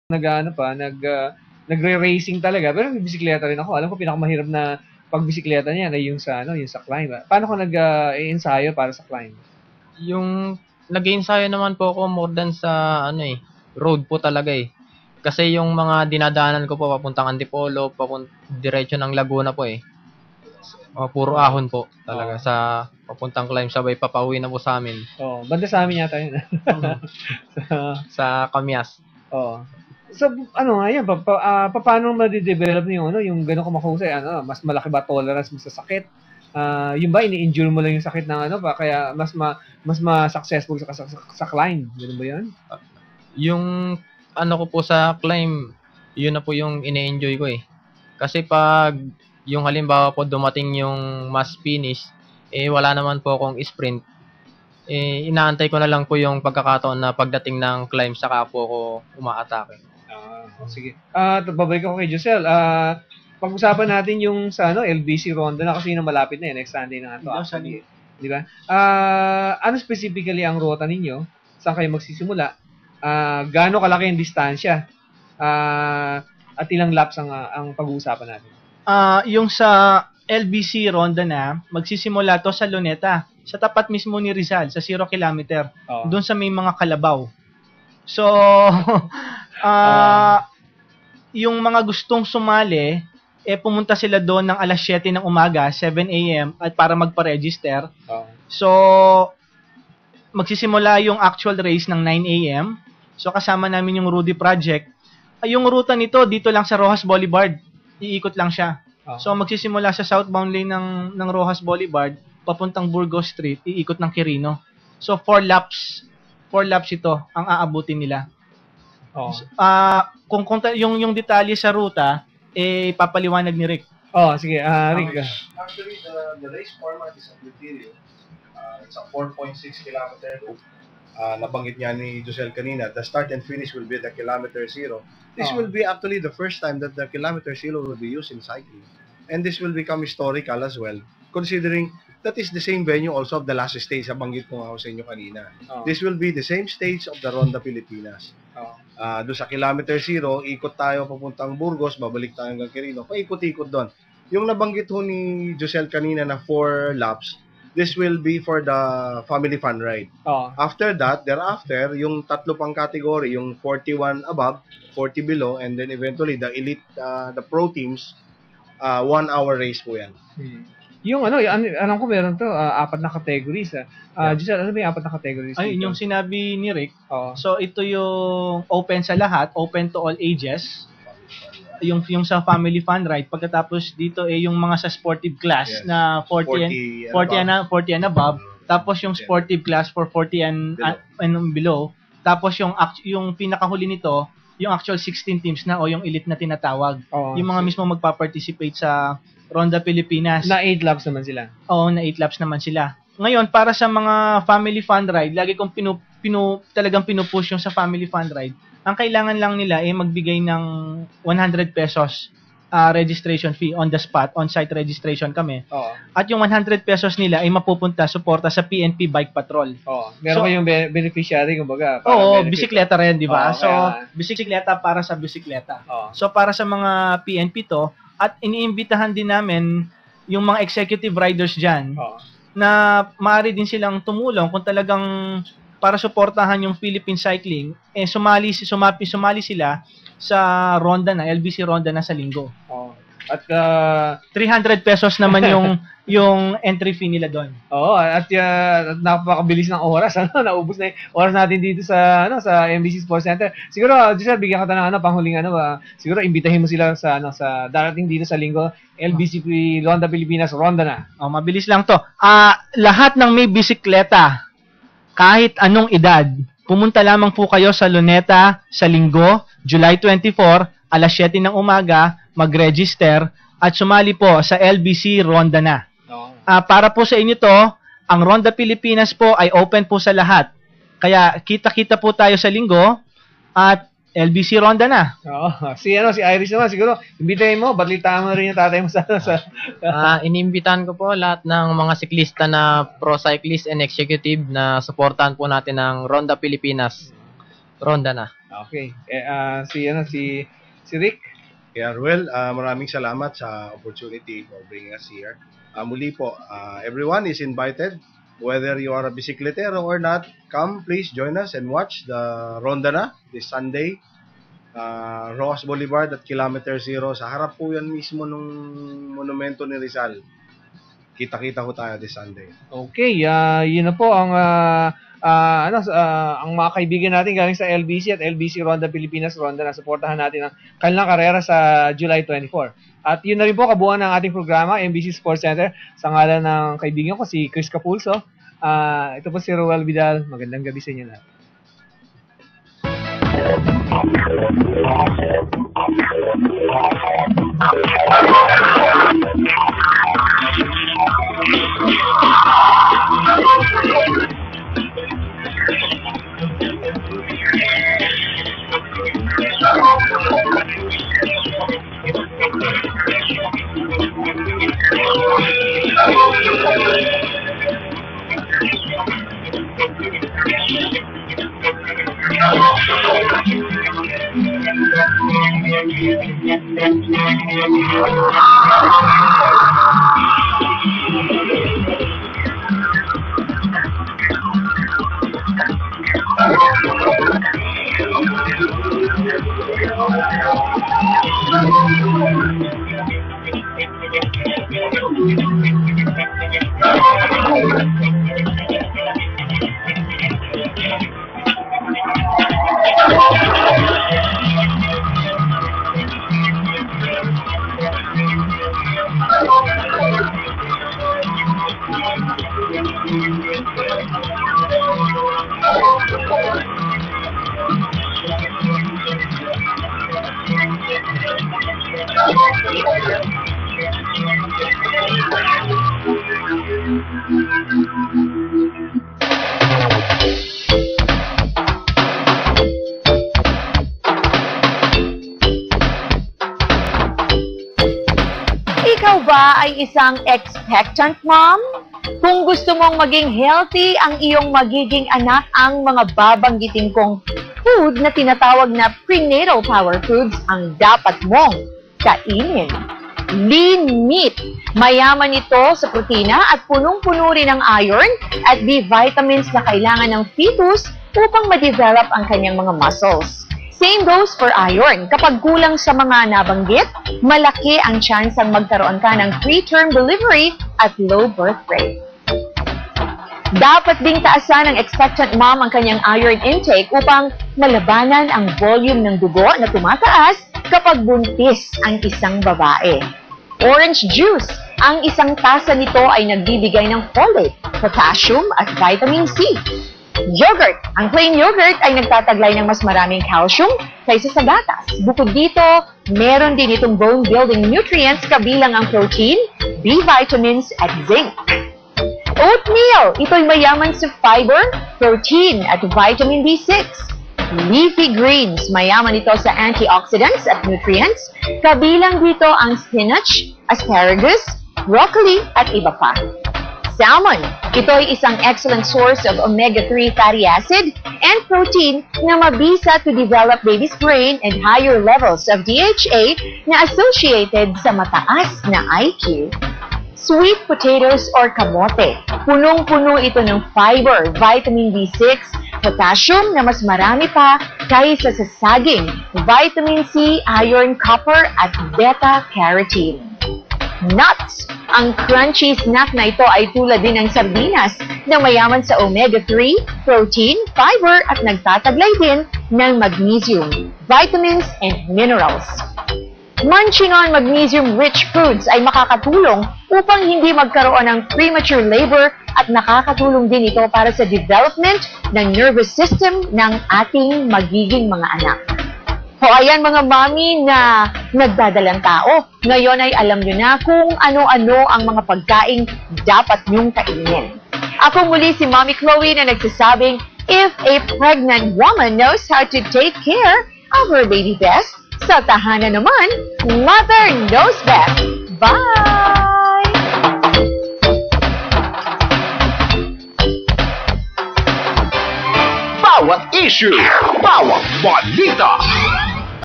nag-ano pa, nagre-racing talaga, pero may bisikleta rin ako. Alam ko pinakamahirap na pagbisikleta niyan ay yung sa ano, yung sa climb. Paano ka nag-ensayo para sa climb? Yung nag-ensayo naman po ako more than sa ano road po talaga Kasi yung mga dinadaanan ko po papuntang Antipolo, diretso ng Laguna po puro ahon po talaga sa papuntang climb sabay papauwi na po sa amin. Banda sa amin yata yun. sa Camias. So ano nga yan, paano ma-develop niyo yung gano'n ka mahusay, mas malaki ba tolerance mo sa sakit? Yun ba ini-endure mo lang yung sakit ng kaya mas ma-successful sa climb, gano'n ba 'yun? Yung ano ko po sa climb, yun na po yung ine-enjoy ko Kasi pag yung halimbawa po dumating yung mass finish, wala naman po akong sprint. Inaantay ko na lang po yung pagkakataon na pagdating ng climb saka po ako umaatake. Sige. Babalik ako kay Josel. Pag-usapan natin yung sa LBC Ronda na kasi malapit na next Sunday na ito actually. Di ba? Ano specifically ang ruta ninyo? Saan kayo magsisimula? Gaano kalaki yung distansya? At ilang laps ang pag-uusapan natin? Yung sa LBC Ronda na, magsisimula to sa Luneta, sa tapat mismo ni Rizal, sa 0 kilometer. Doon sa may mga kalabaw. So, yung mga gustong sumali, pumunta sila doon ng alas 7 ng umaga, 7 a.m. at para magpa-register. So, magsisimula yung actual race ng 9 a.m. So, kasama namin yung Rudy Project. Yung ruta nito, dito lang sa Rojas Boulevard. Iikot lang siya. So, magsisimula sa southbound lane ng Rojas Boulevard, papuntang Burgos Street, iikot ng Quirino. So, 4 laps ito ang aabutin nila. Kung yung detalye sa ruta, papaliwanag ni Rick. Sige, Rick. Actually, the race format is of material. It's a 4.6 kilometer loop. Nabanggit niya ni Josel kanina, the start and finish will be the kilometer 0. This will be actually the first time that the kilometer 0 will be used in cycling. And this will become historical as well, considering that is the same venue also of the last stage. Nabanggit ko nga sa inyo kanina. This will be the same stage of the Ronda Pilipinas. Doon sa kilometer 0, ikot tayo papuntang Burgos, babalik tayo hanggang Quirino. Paikot-ikot doon. Yung nabanggit ho ni Josel kanina na 4 laps, this will be for the family fun ride. After that, thereafter, yung tatlo pang category, yung 41 above, 40 below, and then eventually the elite, the pro teams, 1 hour race po yan. Yung alam ko meron to, 4 na categories. Giselle, ano ba yung 4 na categories? Ay, yung sinabi ni Rick. So, ito yung open sa lahat, open to all ages. Yung sa family fun ride. Pagkatapos dito yung mga sa sportive class na 40 and above. Tapos yung sportive class for 40 and below. Tapos yung pinakahuli nito, yung actual 16 teams na o yung elite na tinatawag. Yung mga mismo magpa-participate sa Ronda Pilipinas. Na 8 laps naman sila. Na 8 laps naman sila. Ngayon, para sa mga family fun ride, lagi kong talagang pinupush yung sa family fun ride. Ang kailangan lang nila magbigay ng 100 pesos registration fee on the spot, on-site registration kami. At yung 100 pesos nila ay mapupunta suporta sa PNP Bike Patrol. Meron kayong beneficiary, kumbaga. Bisikleta rin, di ba? So, bisikleta para sa bisikleta. So, para sa mga PNP to, at iniimbitahan din namin yung mga executive riders dyan na maaari din silang tumulong kung talagang para suportahan yung Philippine cycling, sumali sila sa Ronda na, LBC Ronda na sa linggo. At 300 pesos naman yung entry fee nila doon. At napakabilis ng oras. Naubos na yung oras natin dito sa MBC Sports Center. Siguro, Giselle, bigyan ka na panghuling siguro imbitahin mo sila sa darating dito sa linggo, LBC Ronda Pilipinas Ronda na. Mabilis lang to. Lahat ng may bisikleta, kahit anong edad, pumunta lamang po kayo sa Luneta sa linggo, July 24, alas 7 ng umaga, mag-register at sumali po sa LBC Ronda na. Para po sa inyo to, ang Ronda Pilipinas po ay open po sa lahat. Kaya kita-kita po tayo sa linggo at LBC Ronda na. Si Iris naman siguro, imbitahin mo, balitaan mo rin yung tatay mo sa inimbitahan ko po lahat ng mga siklista na pro cyclist and executive na suportahan po natin ng Ronda Pilipinas. Ronda na. Okay. Si Rick? Yeah, Ruel, maraming salamat sa opportunity for bringing us here. Muli po, everyone is invited. Whether you are a bicicletero or not, come please join us and watch the Ronda na this Sunday. Rojas Boulevard at Kilometer 0. Sa harap po yan mismo nung monumento ni Rizal. Kita-kita ko tayo this Sunday. Okay, yun na po ang ang mga kaibigan natin galing sa LBC at LBC Ronda Pilipinas Ronda na suportahan natin ang kanilang karera sa July 24. At yun na rin po kabuuan ng ating programa, MBC Sports Center, sa ngalan ng kaibigan ko si Chris Capulso. Ito po si Roel Vidal. Magandang gabi sa inyo lahat. Ikaw ba ay isang expectant mom? Kung gusto mong maging healthy ang iyong magiging anak, ang mga babanggitin kong food na tinatawag na prenatal power foods ang dapat mong kainin. Lean meat. Mayaman ito sa protina at punong-puno rin ng iron at B vitamins na kailangan ng fetus upang ma-develop ang kanyang mga muscles. Same goes for iron. Kapag kulang sa mga nabanggit, malaki ang chance ang magkaroon ka ng preterm delivery at low birth rate. Dapat ding taasan ng expectant mom ang kanyang iron intake upang malabanan ang volume ng dugo na tumataas kapag buntis ang isang babae. Orange juice. Ang isang tasa nito ay nagbibigay ng folate, potassium at vitamin C. Yogurt. Ang plain yogurt ay nagtataglay ng mas maraming calcium kaysa sa gatas. Bukod dito, meron din itong bone-building nutrients kabilang ang protein, B vitamins at zinc. Oatmeal. Ito'y mayaman sa fiber, protein at vitamin B6. Leafy greens. Mayaman ito sa antioxidants at nutrients. Kabilang dito ang spinach, asparagus, broccoli at iba pa. Salmon. Ito ay isang excellent source of omega-3 fatty acid and protein na mabisa to develop baby's brain and higher levels of DHA na associated sa mataas na IQ. Sweet potatoes or kamote. Punong-puno ito ng fiber, vitamin B6, potassium na mas marami pa kaysa sa saging, vitamin C, iron, copper at beta-carotene. Nuts. Ang crunchy snack na ito ay tulad din ng sardinas na mayaman sa omega-3, protein, fiber at nagtataglay din ng magnesium, vitamins and minerals. Munching on magnesium-rich foods ay makakatulong upang hindi magkaroon ng premature labor at nakakatulong din ito para sa development ng nervous system ng ating magiging mga anak. O ayan mga mami na nagdadalang tao, ngayon ay alam nyo na kung ano-ano ang mga pagkaing dapat nyong kainin. Ako muli si Mommy Chloe na nagsasabing, if a pregnant woman knows how to take care of her baby best, sa tahanan naman, mother knows best. Bye! bawat issue, bawat balita.